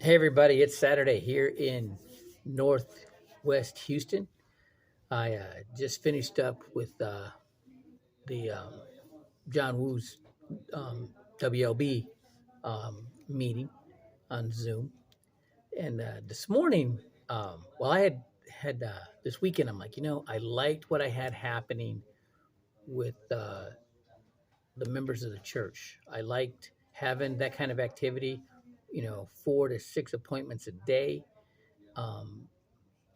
Hey everybody, it's Saturday here in Northwest Houston. I just finished up with the John Woo's WLB meeting on Zoom, and this morning, I had this weekend. I'm like, I liked what I had happening with the members of the church. I liked having that kind of activity, 4 to 6 appointments a day. Um,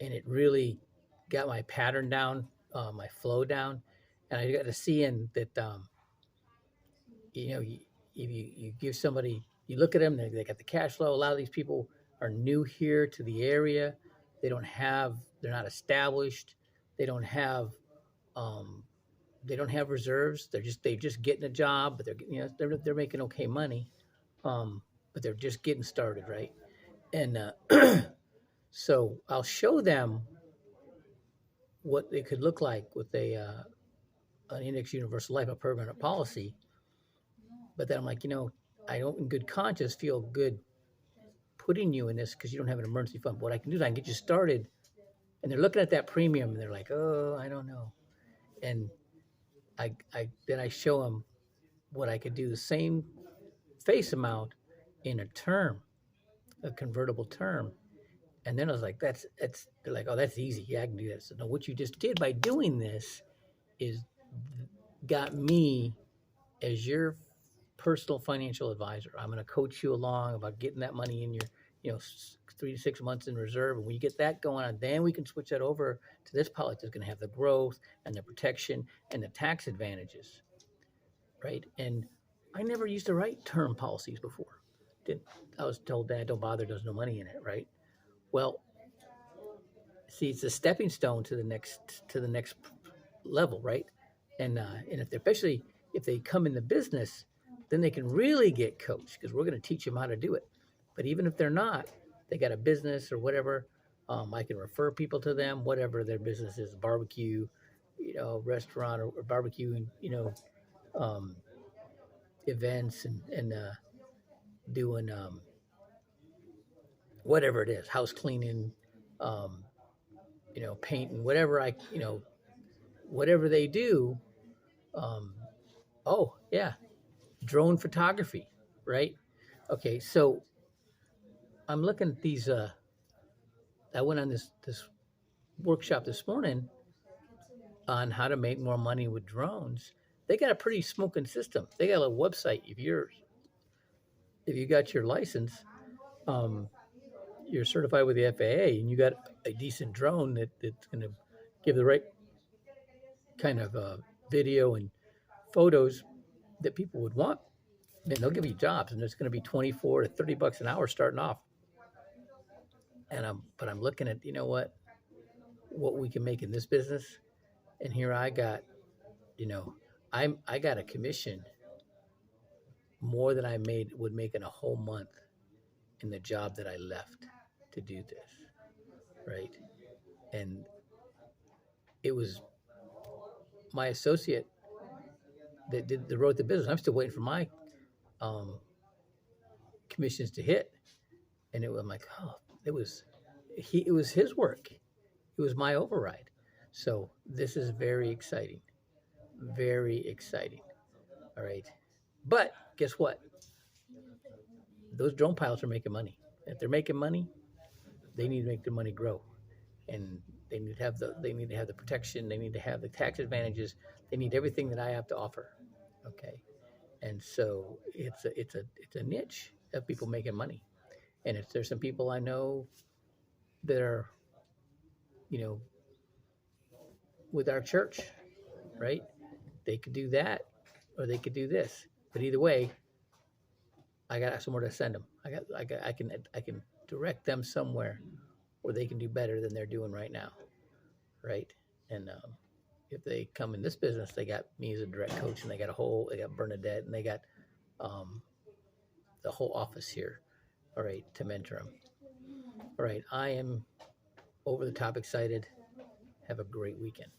and it really got my pattern down, my flow down, and I got to seeing that you, if you give somebody, you look at them, they got the cash flow. A lot of these people are new here to the area. They're not established. They don't have um, they don't have reserves. They're just getting a job, but they're making okay money, but they're just getting started, right? And so I'll show them what it could look like with an index universal life, a permanent policy. But then I'm like, I don't, in good conscience, feel good putting you in this because you don't have an emergency fund. But what I can do is I can get you started. And they're looking at that premium and they're like, oh, I don't know. And then I show them what I could do the same face amount in a term, a convertible term. And then I was like, they're like, oh, that's easy. Yeah, I can do that. So no, what you just did by doing this is got me as your personal financial advisor. I'm going to coach you along about getting that money in your, 3 to 6 months in reserve. And when you get that going on, then we can switch that over to this policy that's going to have the growth and the protection and the tax advantages, right? And I never used to write term policies before. I was told that don't bother, there's no money in it, right? Well, see, it's a stepping stone to the next level, right? And especially if they come in the business, then they can really get coached because we're going to teach them how to do it. But even if they're not, they got a business or whatever. I can refer people to them, whatever their business is, barbecue, restaurant or barbecue, and um, events and doing whatever it is, house cleaning, um, painting, whatever they do. Um, oh yeah, drone photography, right? Okay, so I'm looking at these. I went on this workshop this morning on how to make more money with drones. They got a pretty smoking system. They got a website. If you got your license, um, you're certified with the FAA, and you got a decent drone that's going to give the right kind of video and photos that people would want. Then they'll give you jobs, and it's going to be 24 to 30 bucks an hour starting off. But I'm looking at what we can make in this business, and here I got I got a commission more than I would make in a whole month in the job that I left to do this, right? And it was my associate that wrote the business. I'm still waiting for my um, commissions to hit, and I'm like, oh, it was his work. It was my override. So this is very exciting. Very exciting. All right. But guess what? Those drone pilots are making money. If they're making money, they need to make their money grow. And they need to have the protection, they need to have the tax advantages, they need everything that I have to offer. Okay. And so it's a niche of people making money. And if there's some people I know that are, you know, with our church, right? They could do that or they could do this. But either way, I got somewhere to send them. I can direct them somewhere where they can do better than they're doing right now, right? And if they come in this business, they got me as a direct coach, and they got Bernadette, and they got um, the whole office here, all right, to mentor them. All right, I am over the top excited. Have a great weekend.